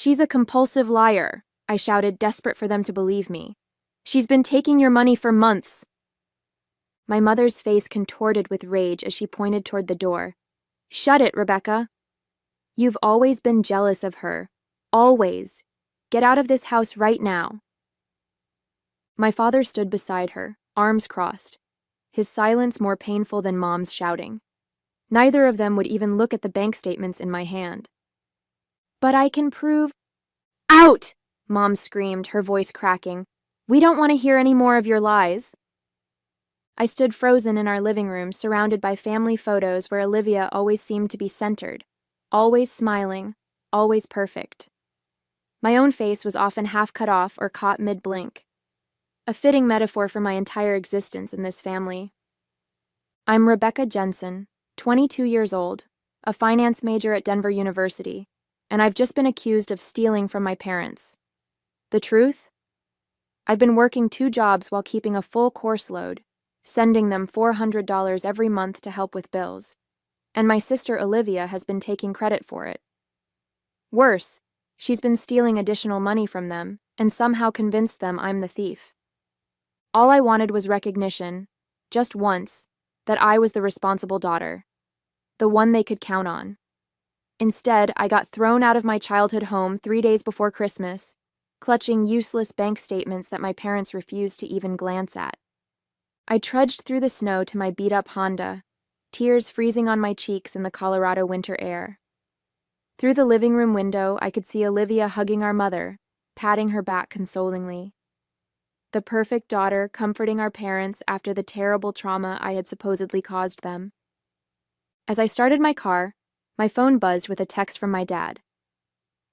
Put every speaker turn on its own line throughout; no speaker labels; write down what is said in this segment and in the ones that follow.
"She's a compulsive liar," I shouted, desperate for them to believe me. "She's been taking your money for months." My mother's face contorted with rage as she pointed toward the door. "Shut it, Rebecca. You've always been jealous of her. Always. Get out of this house right now." My father stood beside her, arms crossed, his silence more painful than Mom's shouting. Neither of them would even look at the bank statements in my hand. "But I can prove—" "Out!" Mom screamed, her voice cracking. "We don't want to hear any more of your lies." I stood frozen in our living room, surrounded by family photos where Olivia always seemed to be centered, always smiling, always perfect. My own face was often half cut off or caught mid-blink. A fitting metaphor for my entire existence in this family. I'm Rebecca Jensen, 22 years old, a finance major at Denver University, and I've just been accused of stealing from my parents. The truth? I've been working 2 jobs while keeping a full course load, sending them $400 every month to help with bills, and my sister Olivia has been taking credit for it. Worse, she's been stealing additional money from them and somehow convinced them I'm the thief. All I wanted was recognition, just once, that I was the responsible daughter, the one they could count on. Instead, I got thrown out of my childhood home 3 days before Christmas, clutching useless bank statements that my parents refused to even glance at. I trudged through the snow to my beat-up Honda, tears freezing on my cheeks in the Colorado winter air. Through the living room window, I could see Olivia hugging our mother, patting her back consolingly. The perfect daughter comforting our parents after the terrible trauma I had supposedly caused them. As I started my car, my phone buzzed with a text from my dad.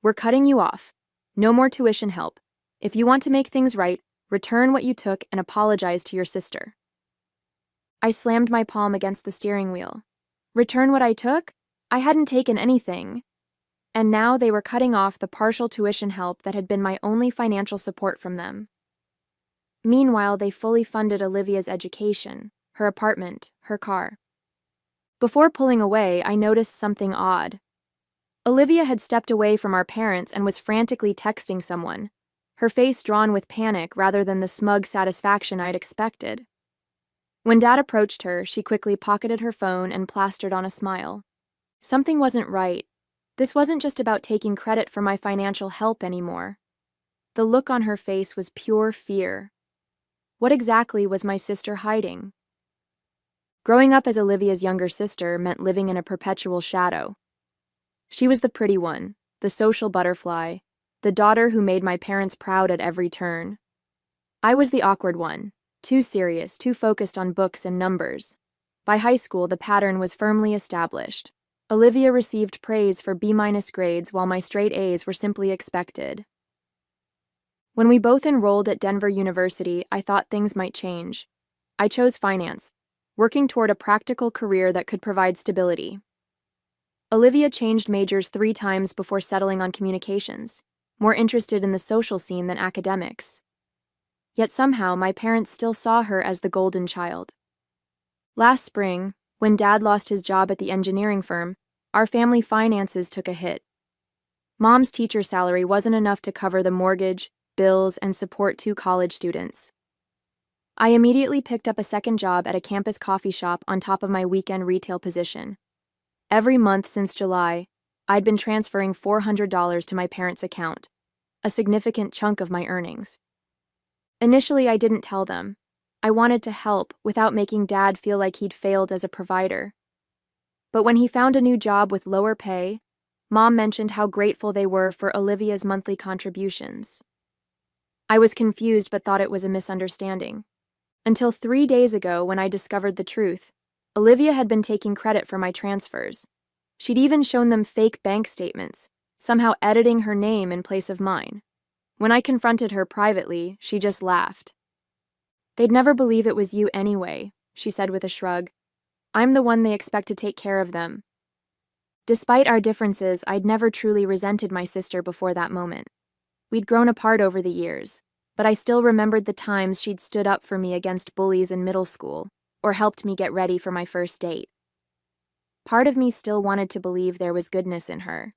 "We're cutting you off. No more tuition help. If you want to make things right, return what you took and apologize to your sister." I slammed my palm against the steering wheel. Return what I took? I hadn't taken anything. And now they were cutting off the partial tuition help that had been my only financial support from them. Meanwhile, they fully funded Olivia's education, her apartment, her car. Before pulling away, I noticed something odd. Olivia had stepped away from our parents and was frantically texting someone, her face drawn with panic rather than the smug satisfaction I'd expected. When Dad approached her, she quickly pocketed her phone and plastered on a smile. Something wasn't right. This wasn't just about taking credit for my financial help anymore. The look on her face was pure fear. What exactly was my sister hiding? Growing up as Olivia's younger sister meant living in a perpetual shadow. She was the pretty one, the social butterfly, the daughter who made my parents proud at every turn. I was the awkward one, too serious, too focused on books and numbers. By high school, the pattern was firmly established. Olivia received praise for B- grades while my straight A's were simply expected. When we both enrolled at Denver University, I thought things might change. I chose finance, working toward a practical career that could provide stability. Olivia changed majors 3 times before settling on communications, more interested in the social scene than academics. Yet somehow, my parents still saw her as the golden child. Last spring, when Dad lost his job at the engineering firm, our family finances took a hit. Mom's teacher salary wasn't enough to cover the mortgage, bills, and support 2 college students. I immediately picked up a second job at a campus coffee shop on top of my weekend retail position. Every month since July, I'd been transferring $400 to my parents' account, a significant chunk of my earnings. Initially, I didn't tell them. I wanted to help without making Dad feel like he'd failed as a provider. But when he found a new job with lower pay, Mom mentioned how grateful they were for Olivia's monthly contributions. I was confused but thought it was a misunderstanding. Until 3 days ago when I discovered the truth, Olivia had been taking credit for my transfers. She'd even shown them fake bank statements, somehow editing her name in place of mine. When I confronted her privately, she just laughed. "They'd never believe it was you anyway," she said with a shrug. "I'm the one they expect to take care of them." Despite our differences, I'd never truly resented my sister before that moment. We'd grown apart over the years, but I still remembered the times she'd stood up for me against bullies in middle school, or helped me get ready for my first date. Part of me still wanted to believe there was goodness in her.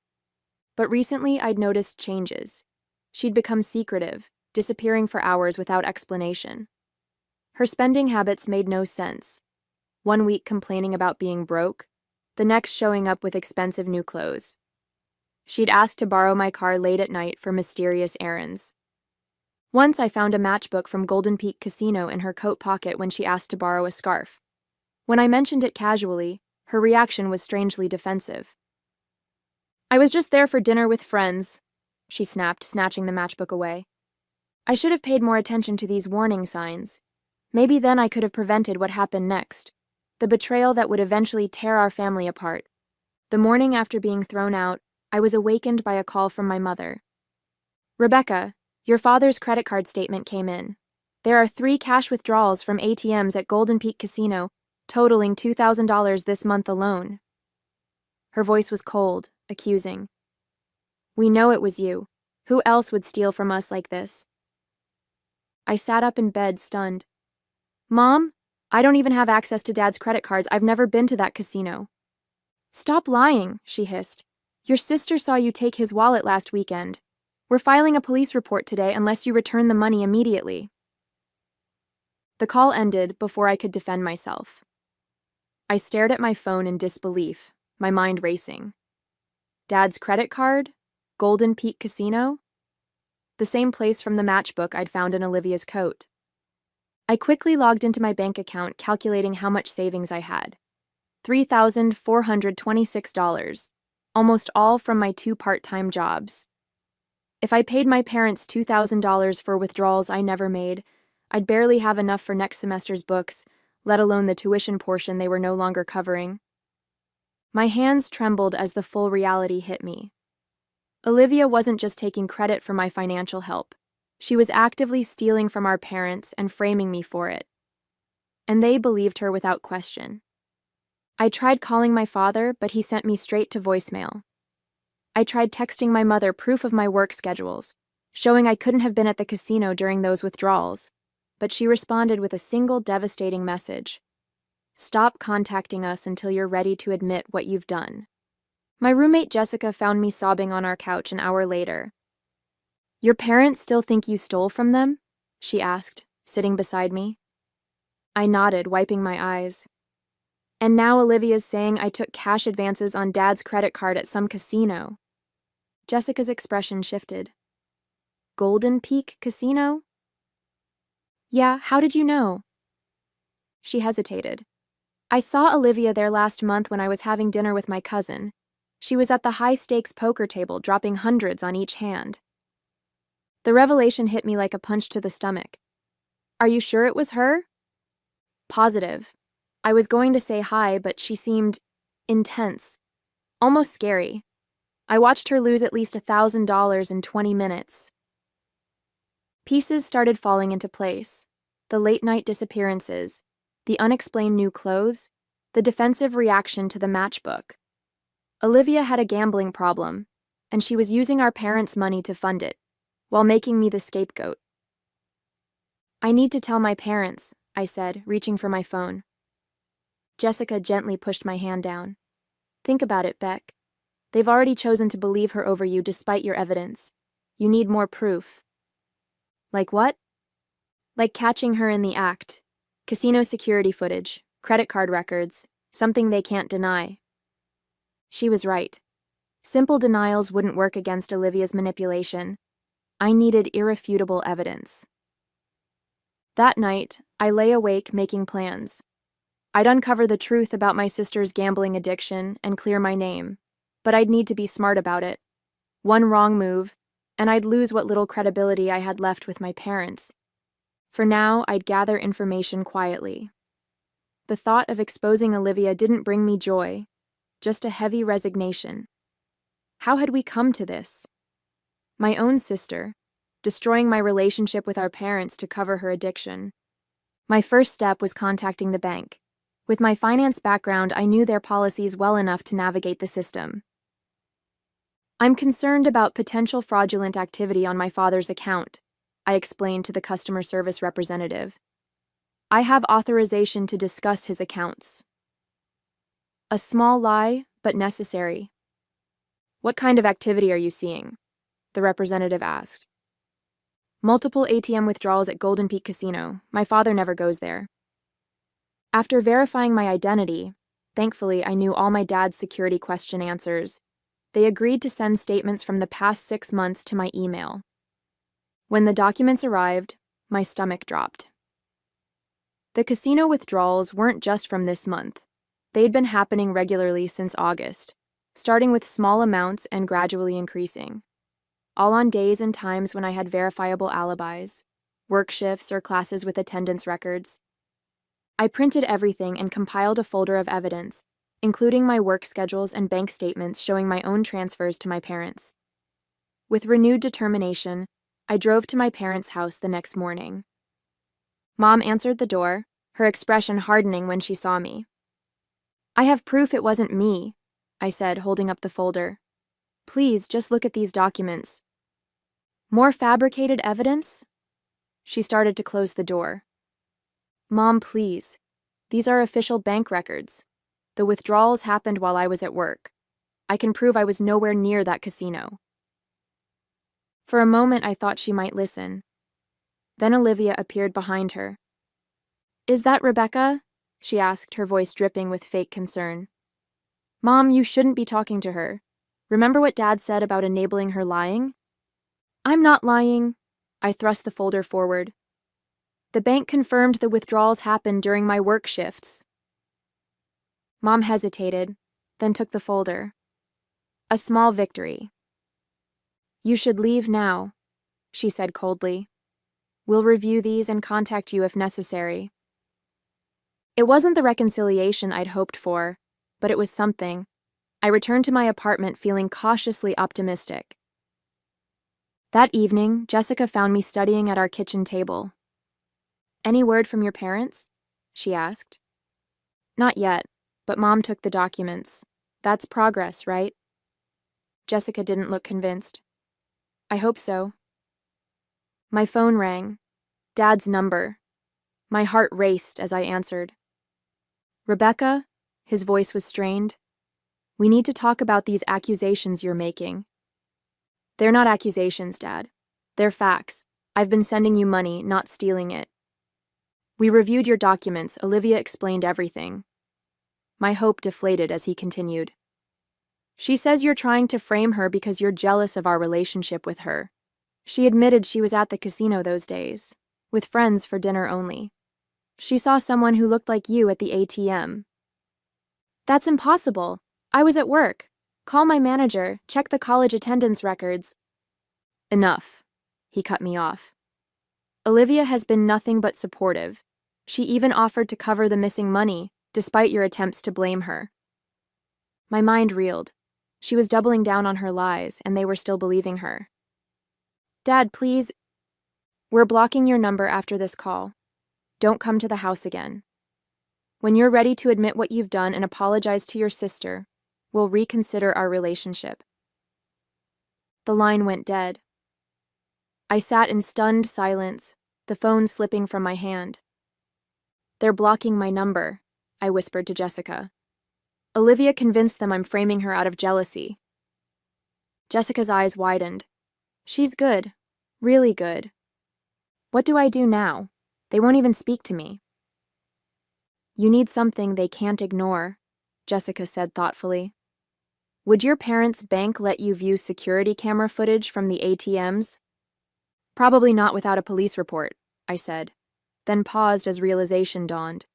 But recently I'd noticed changes. She'd become secretive, disappearing for hours without explanation. Her spending habits made no sense. One week complaining about being broke, the next showing up with expensive new clothes. She'd asked to borrow my car late at night for mysterious errands. Once I found a matchbook from Golden Peak Casino in her coat pocket when she asked to borrow a scarf. When I mentioned it casually, her reaction was strangely defensive. "I was just there for dinner with friends," she snapped, snatching the matchbook away. I should have paid more attention to these warning signs. Maybe then I could have prevented what happened next, the betrayal that would eventually tear our family apart. The morning after being thrown out, I was awakened by a call from my mother. "Rebecca, your father's credit card statement came in. There are 3 cash withdrawals from ATMs at Golden Peak Casino, totaling $2,000 this month alone." Her voice was cold, accusing. "We know it was you. Who else would steal from us like this?" I sat up in bed, stunned. "Mom, I don't even have access to Dad's credit cards. I've never been to that casino." "Stop lying," she hissed. "Your sister saw you take his wallet last weekend. We're filing a police report today unless you return the money immediately." The call ended before I could defend myself. I stared at my phone in disbelief, my mind racing. Dad's credit card? Golden Peak Casino? The same place from the matchbook I'd found in Olivia's coat. I quickly logged into my bank account, calculating how much savings I had. $3,426, almost all from my 2 part-time jobs. If I paid my parents $2,000 for withdrawals I never made, I'd barely have enough for next semester's books, let alone the tuition portion they were no longer covering. My hands trembled as the full reality hit me. Olivia wasn't just taking credit for my financial help. She was actively stealing from our parents and framing me for it. And they believed her without question. I tried calling my father, but he sent me straight to voicemail. I tried texting my mother proof of my work schedules, showing I couldn't have been at the casino during those withdrawals, but she responded with a single devastating message. "Stop contacting us until you're ready to admit what you've done." My roommate Jessica found me sobbing on our couch an hour later. "Your parents still think you stole from them?" she asked, sitting beside me. I nodded, wiping my eyes. "And now Olivia's saying I took cash advances on Dad's credit card at some casino." Jessica's expression shifted. "Golden Peak Casino?" "Yeah, how did you know?" She hesitated. "I saw Olivia there last month when I was having dinner with my cousin. She was at the high-stakes poker table, dropping hundreds on each hand." The revelation hit me like a punch to the stomach. "Are you sure it was her?" "Positive." I was going to say hi, but she seemed intense, almost scary. I watched her lose at least $1,000 in 20 minutes. Pieces started falling into place. The late-night disappearances, the unexplained new clothes, the defensive reaction to the matchbook. Olivia had a gambling problem, and she was using our parents' money to fund it, while making me the scapegoat. "I need to tell my parents," I said, reaching for my phone. Jessica gently pushed my hand down. "Think about it, Beck. They've already chosen to believe her over you despite your evidence. You need more proof." "Like what?" "Like catching her in the act. Casino security footage, credit card records, something they can't deny." She was right. Simple denials wouldn't work against Olivia's manipulation. I needed irrefutable evidence. That night, I lay awake making plans. I'd uncover the truth about my sister's gambling addiction and clear my name, but I'd need to be smart about it. One wrong move, and I'd lose what little credibility I had left with my parents. For now, I'd gather information quietly. The thought of exposing Olivia didn't bring me joy, just a heavy resignation. How had we come to this? My own sister, destroying my relationship with our parents to cover her addiction. My first step was contacting the bank. With my finance background, I knew their policies well enough to navigate the system. "I'm concerned about potential fraudulent activity on my father's account," I explained to the customer service representative. "I have authorization to discuss his accounts." A small lie, but necessary. What kind of activity are you seeing? The representative asked. Multiple ATM withdrawals at Golden Peak Casino. My father never goes there. After verifying my identity, thankfully I knew all my dad's security question answers. They agreed to send statements from the past 6 months to my email. When the documents arrived, my stomach dropped. The casino withdrawals weren't just from this month. They'd been happening regularly since August, starting with small amounts and gradually increasing, all on days and times when I had verifiable alibis, work shifts, or classes with attendance records. I printed everything and compiled a folder of evidence, including my work schedules and bank statements showing my own transfers to my parents. With renewed determination, I drove to my parents' house the next morning. Mom answered the door, her expression hardening when she saw me. I have proof it wasn't me, I said, holding up the folder. Please, just look at these documents. More fabricated evidence? She started to close the door. Mom, please. These are official bank records. The withdrawals happened while I was at work. I can prove I was nowhere near that casino. For a moment, I thought she might listen. Then Olivia appeared behind her. Is that Rebecca? She asked, her voice dripping with fake concern. Mom, you shouldn't be talking to her. Remember what Dad said about enabling her lying? I'm not lying. I thrust the folder forward. The bank confirmed the withdrawals happened during my work shifts. Mom hesitated, then took the folder. A small victory. You should leave now, she said coldly. We'll review these and contact you if necessary. It wasn't the reconciliation I'd hoped for, but it was something. I returned to my apartment feeling cautiously optimistic. That evening, Jessica found me studying at our kitchen table. Any word from your parents? She asked. Not yet, but Mom took the documents. That's progress, right? Jessica didn't look convinced. I hope so. My phone rang. Dad's number. My heart raced as I answered. Rebecca? His voice was strained. We need to talk about these accusations you're making. They're not accusations, Dad. They're facts. I've been sending you money, not stealing it. We reviewed your documents. Olivia explained everything. My hope deflated as he continued. She says you're trying to frame her because you're jealous of our relationship with her. She admitted she was at the casino those days, with friends for dinner only. She saw someone who looked like you at the ATM. That's impossible. I was at work. Call my manager, check the college attendance records. Enough. He cut me off. Olivia has been nothing but supportive. She even offered to cover the missing money, despite your attempts to blame her. My mind reeled. She was doubling down on her lies, and they were still believing her. Dad, please. We're blocking your number after this call. Don't come to the house again. When you're ready to admit what you've done and apologize to your sister, we'll reconsider our relationship. The line went dead. I sat in stunned silence, the phone slipping from my hand. They're blocking my number, I whispered to Jessica. Olivia convinced them I'm framing her out of jealousy. Jessica's eyes widened. She's good. Really good. What do I do now? They won't even speak to me. You need something they can't ignore, Jessica said thoughtfully. Would your parents' bank let you view security camera footage from the ATMs? Probably not without a police report, I said, then paused as realization dawned.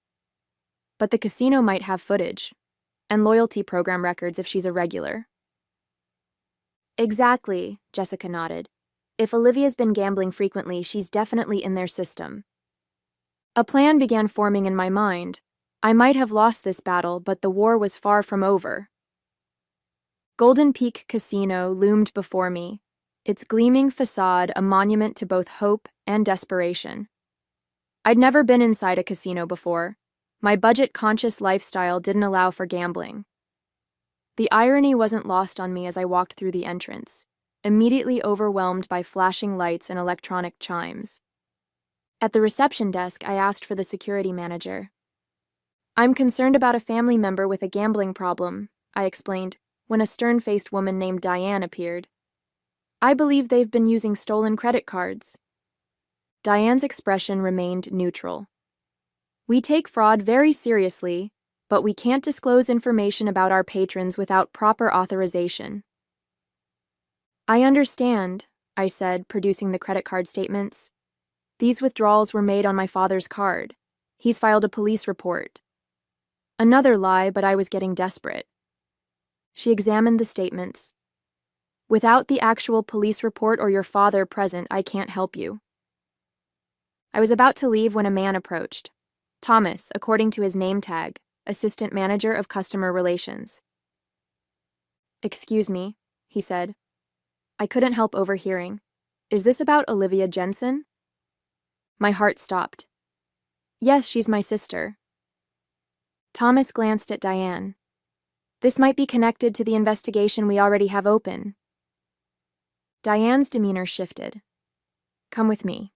But the casino might have footage, and loyalty program records if she's a regular. Exactly, Jessica nodded. If Olivia's been gambling frequently, she's definitely in their system. A plan began forming in my mind. I might have lost this battle, but the war was far from over. Golden Peak Casino loomed before me, its gleaming facade a monument to both hope and desperation. I'd never been inside a casino before. My budget-conscious lifestyle didn't allow for gambling. The irony wasn't lost on me as I walked through the entrance, immediately overwhelmed by flashing lights and electronic chimes. At the reception desk, I asked for the security manager. I'm concerned about a family member with a gambling problem, I explained. when a stern-faced woman named Diane appeared. "I believe they've been using stolen credit cards." Diane's expression remained neutral. "We take fraud very seriously, but we can't disclose information about our patrons without proper authorization." "I understand," I said, producing the credit card statements. "These withdrawals were made on my father's card. He's filed a police report." Another lie, but I was getting desperate. She examined the statements. "Without the actual police report or your father present, I can't help you." I was about to leave when a man approached. Thomas, according to his name tag, Assistant Manager of Customer Relations. "Excuse me," he said. I couldn't help overhearing. "Is this about Olivia Jensen?" My heart stopped. "Yes, she's my sister." Thomas glanced at Diane. "This might be connected to the investigation we already have open." Diane's demeanor shifted. "Come with me."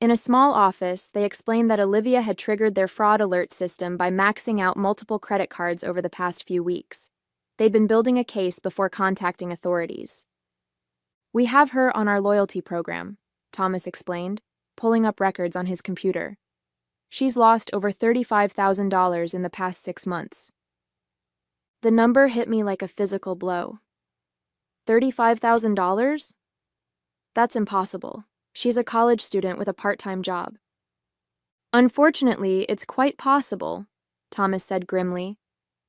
In a small office, they explained that Olivia had triggered their fraud alert system by maxing out multiple credit cards over the past few weeks. They'd been building a case before contacting authorities. "We have her on our loyalty program," Thomas explained, pulling up records on his computer. "She's lost over $35,000 in the past 6 months." The number hit me like a physical blow. $35,000? That's impossible. She's a college student with a part-time job. "Unfortunately, it's quite possible," Thomas said grimly.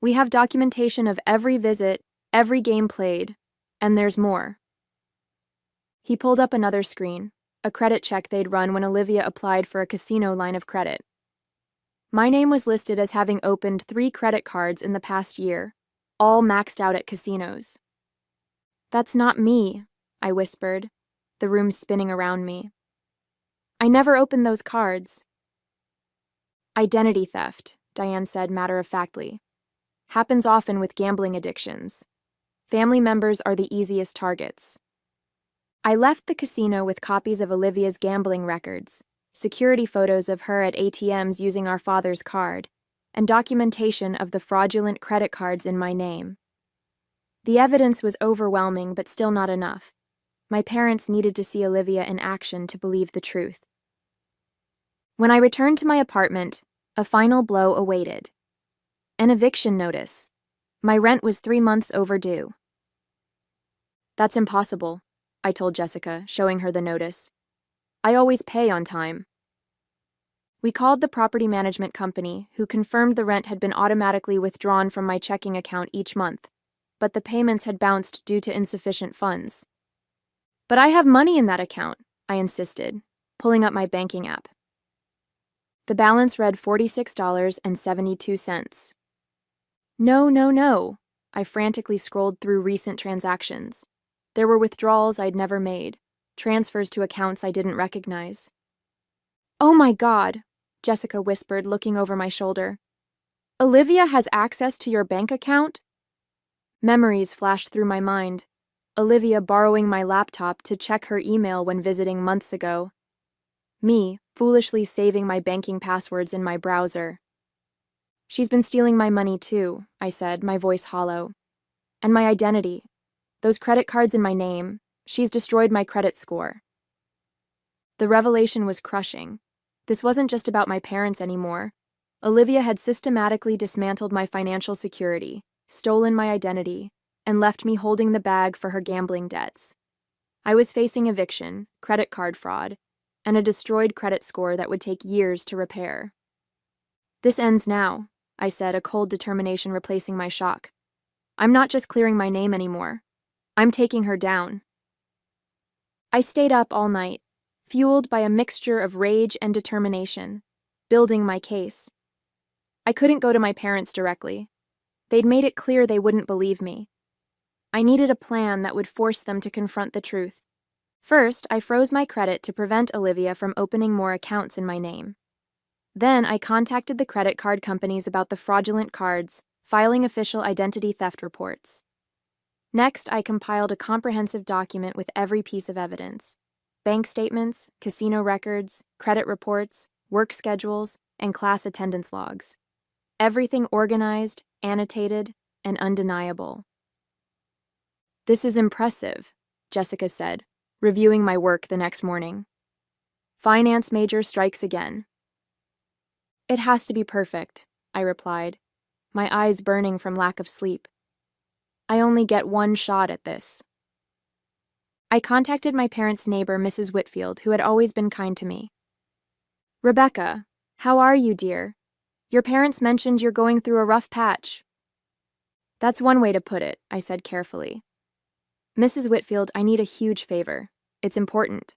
"We have documentation of every visit, every game played, and there's more." He pulled up another screen, a credit check they'd run when Olivia applied for a casino line of credit. My name was listed as having opened 3 credit cards in the past year, all maxed out at casinos. "That's not me," I whispered, the room spinning around me. "I never opened those cards." "Identity theft," Diane said matter-of-factly. "Happens often with gambling addictions. Family members are the easiest targets." I left the casino with copies of Olivia's gambling records, security photos of her at ATMs using our father's card, and documentation of the fraudulent credit cards in my name. The evidence was overwhelming, but still not enough. My parents needed to see Olivia in action to believe the truth. When I returned to my apartment, a final blow awaited. An eviction notice. My rent was 3 months overdue. "That's impossible," I told Jessica, showing her the notice. "I always pay on time." We called the property management company, who confirmed the rent had been automatically withdrawn from my checking account each month, but the payments had bounced due to insufficient funds. "But I have money in that account," I insisted, pulling up my banking app. The balance read $46.72. No. I frantically scrolled through recent transactions. There were withdrawals I'd never made, transfers to accounts I didn't recognize. "Oh my God," Jessica whispered, looking over my shoulder. "Olivia has access to your bank account?" Memories flashed through my mind. Olivia borrowing my laptop to check her email when visiting months ago. Me, foolishly saving my banking passwords in my browser. "She's been stealing my money too," I said, my voice hollow. "And my identity. Those credit cards in my name. She's destroyed my credit score." The revelation was crushing. This wasn't just about my parents anymore. Olivia had systematically dismantled my financial security, stolen my identity, and left me holding the bag for her gambling debts. I was facing eviction, credit card fraud, and a destroyed credit score that would take years to repair. "This ends now," I said, a cold determination replacing my shock. "I'm not just clearing my name anymore. I'm taking her down." I stayed up all night, fueled by a mixture of rage and determination, building my case. I couldn't go to my parents directly. They'd made it clear they wouldn't believe me. I needed a plan that would force them to confront the truth. First, I froze my credit to prevent Olivia from opening more accounts in my name. Then I contacted the credit card companies about the fraudulent cards, filing official identity theft reports. Next, I compiled a comprehensive document with every piece of evidence: bank statements, casino records, credit reports, work schedules, and class attendance logs. Everything organized, annotated, and undeniable. This is impressive, Jessica said, reviewing my work the next morning. Finance major strikes again. It has to be perfect, I replied, my eyes burning from lack of sleep. I only get one shot at this. I contacted my parents' neighbor, Mrs. Whitfield, who had always been kind to me. Rebecca, how are you, dear? Your parents mentioned you're going through a rough patch. That's one way to put it, I said carefully. Mrs. Whitfield, I need a huge favor. It's important.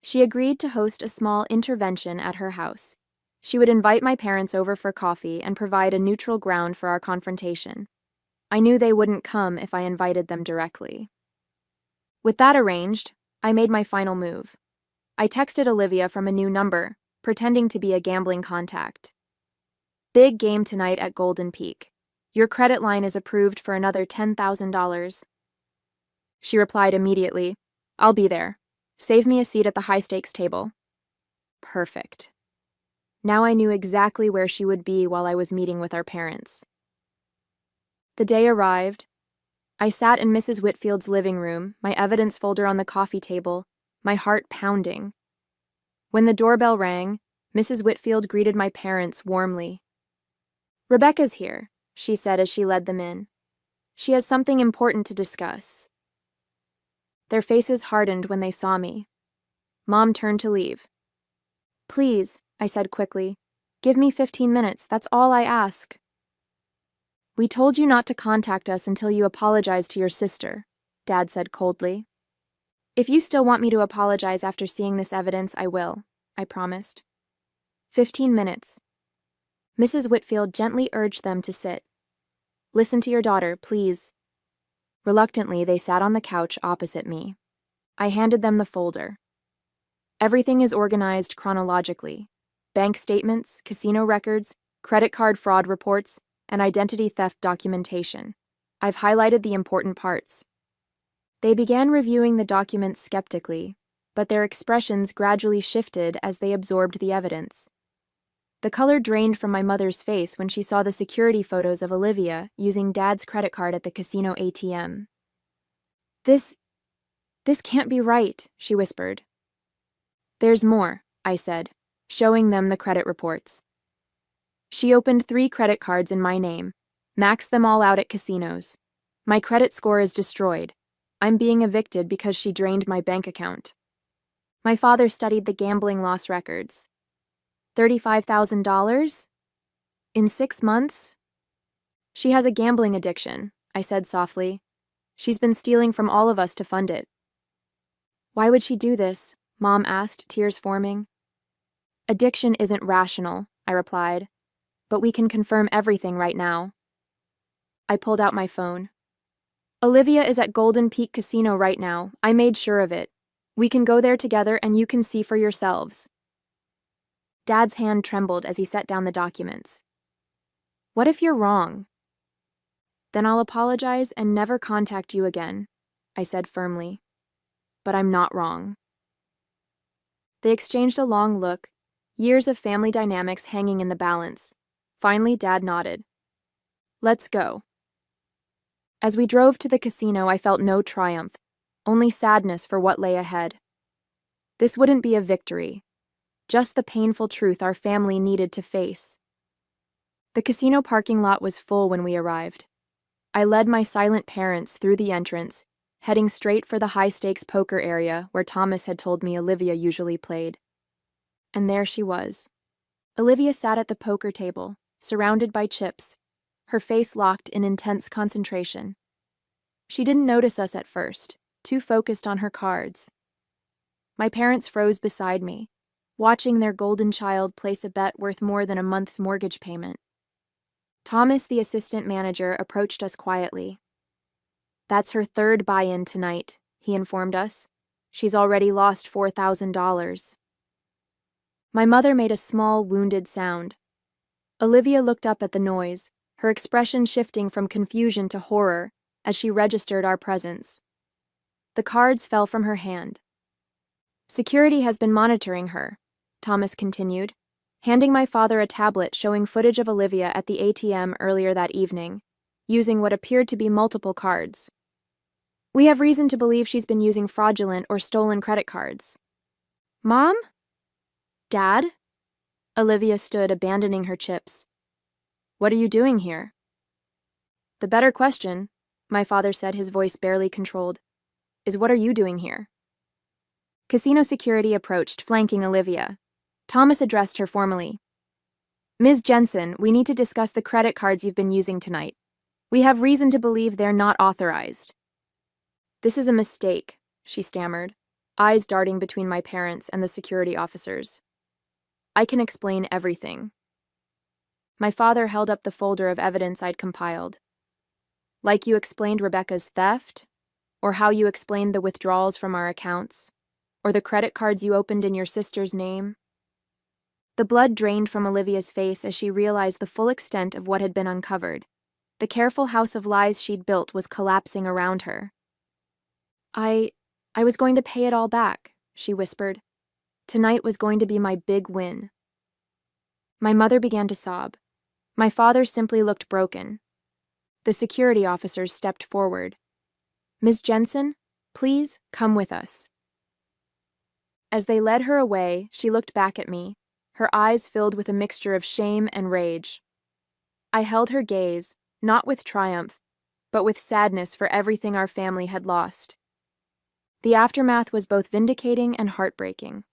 She agreed to host a small intervention at her house. She would invite my parents over for coffee and provide a neutral ground for our confrontation. I knew they wouldn't come if I invited them directly. With that arranged, I made my final move. I texted Olivia from a new number, pretending to be a gambling contact. Big game tonight at Golden Peak. Your credit line is approved for another $10,000. She replied immediately, I'll be there. Save me a seat at the high-stakes table. Perfect. Now I knew exactly where she would be while I was meeting with our parents. The day arrived. I sat in Mrs. Whitfield's living room, my evidence folder on the coffee table, my heart pounding. When the doorbell rang, Mrs. Whitfield greeted my parents warmly. Rebecca's here, she said as she led them in. She has something important to discuss. Their faces hardened when they saw me. Mom turned to leave. Please, I said quickly, give me 15 minutes, that's all I ask. We told you not to contact us until you apologize to your sister, Dad said coldly. If you still want me to apologize after seeing this evidence, I will, I promised. 15 minutes. Mrs. Whitfield gently urged them to sit. Listen to your daughter, please. Reluctantly, they sat on the couch opposite me. I handed them the folder. Everything is organized chronologically. Bank statements, casino records, credit card fraud reports, and identity theft documentation. I've highlighted the important parts. They began reviewing the documents skeptically, but their expressions gradually shifted as they absorbed the evidence. The color drained from my mother's face when she saw the security photos of Olivia using Dad's credit card at the casino ATM. This can't be right, she whispered. There's more, I said, showing them the credit reports. She opened 3 credit cards in my name, maxed them all out at casinos. My credit score is destroyed. I'm being evicted because she drained my bank account. My father studied the gambling loss records. $35,000? In 6 months? She has a gambling addiction, I said softly. She's been stealing from all of us to fund it. Why would she do this? Mom asked, tears forming. Addiction isn't rational, I replied, but we can confirm everything right now. I pulled out my phone. Olivia is at Golden Peak Casino right now. I made sure of it. We can go there together and you can see for yourselves. Dad's hand trembled as he set down the documents. What if you're wrong? Then I'll apologize and never contact you again, I said firmly. But I'm not wrong. They exchanged a long look, years of family dynamics hanging in the balance. Finally, Dad nodded. Let's go. As we drove to the casino, I felt no triumph, only sadness for what lay ahead. This wouldn't be a victory, just the painful truth our family needed to face. The casino parking lot was full when we arrived. I led my silent parents through the entrance, heading straight for the high-stakes poker area where Thomas had told me Olivia usually played. And there she was. Olivia sat at the poker table, surrounded by chips, her face locked in intense concentration. She didn't notice us at first, too focused on her cards. My parents froze beside me, watching their golden child place a bet worth more than a month's mortgage payment. Thomas, the assistant manager, approached us quietly. That's her 3rd buy-in tonight, he informed us. She's already lost $4,000. My mother made a small, wounded sound. Olivia looked up at the noise, her expression shifting from confusion to horror as she registered our presence. The cards fell from her hand. Security has been monitoring her, Thomas continued, handing my father a tablet showing footage of Olivia at the ATM earlier that evening, using what appeared to be multiple cards. We have reason to believe she's been using fraudulent or stolen credit cards. Mom? Dad? Olivia stood, abandoning her chips. What are you doing here? The better question, my father said, his voice barely controlled, is what are you doing here? Casino security approached, flanking Olivia. Thomas addressed her formally. Ms. Jensen, we need to discuss the credit cards you've been using tonight. We have reason to believe they're not authorized. This is a mistake, she stammered, eyes darting between my parents and the security officers. I can explain everything. My father held up the folder of evidence I'd compiled. Like you explained Rebecca's theft, or how you explained the withdrawals from our accounts, or the credit cards you opened in your sister's name. The blood drained from Olivia's face as she realized the full extent of what had been uncovered. The careful house of lies she'd built was collapsing around her. I was going to pay it all back, she whispered. Tonight was going to be my big win. My mother began to sob. My father simply looked broken. The security officers stepped forward. Ms. Jensen, please come with us. As they led her away, she looked back at me, her eyes filled with a mixture of shame and rage. I held her gaze, not with triumph, but with sadness for everything our family had lost. The aftermath was both vindicating and heartbreaking.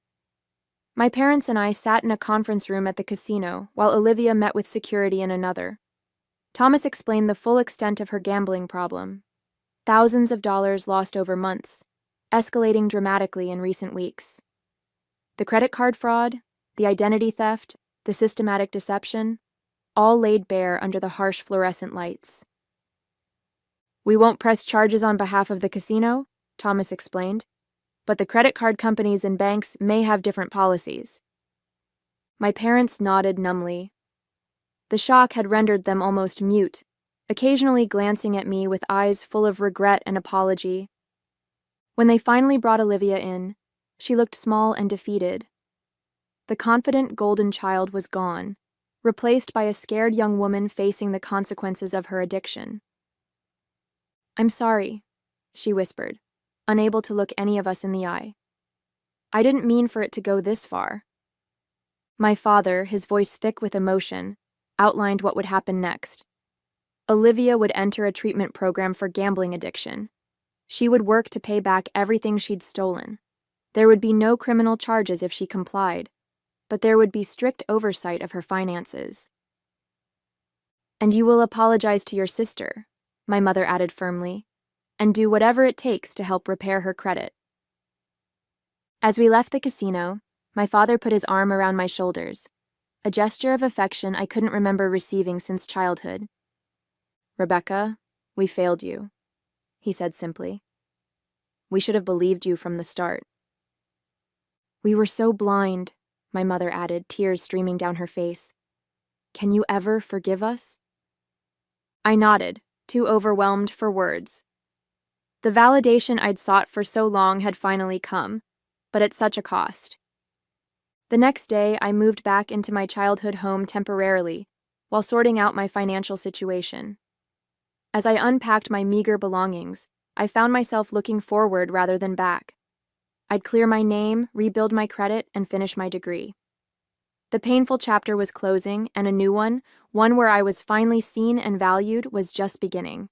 My parents and I sat in a conference room at the casino while Olivia met with security in another. Thomas explained the full extent of her gambling problem. Thousands of dollars lost over months, escalating dramatically in recent weeks. The credit card fraud, the identity theft, the systematic deception, all laid bare under the harsh fluorescent lights. We won't press charges on behalf of the casino, Thomas explained, but the credit card companies and banks may have different policies. My parents nodded numbly. The shock had rendered them almost mute, occasionally glancing at me with eyes full of regret and apology. When they finally brought Olivia in, she looked small and defeated. The confident golden child was gone, replaced by a scared young woman facing the consequences of her addiction. I'm sorry, she whispered, unable to look any of us in the eye. I didn't mean for it to go this far. My father, his voice thick with emotion, outlined what would happen next. Olivia would enter a treatment program for gambling addiction. She would work to pay back everything she'd stolen. There would be no criminal charges if she complied, but there would be strict oversight of her finances. And you will apologize to your sister, my mother added firmly, and do whatever it takes to help repair her credit. As we left the casino, my father put his arm around my shoulders, a gesture of affection I couldn't remember receiving since childhood. Rebecca, we failed you, he said simply. We should have believed you from the start. We were so blind, my mother added, tears streaming down her face. Can you ever forgive us? I nodded, too overwhelmed for words. The validation I'd sought for so long had finally come, but at such a cost. The next day, I moved back into my childhood home temporarily, while sorting out my financial situation. As I unpacked my meager belongings, I found myself looking forward rather than back. I'd clear my name, rebuild my credit, and finish my degree. The painful chapter was closing, and a new one where I was finally seen and valued, was just beginning.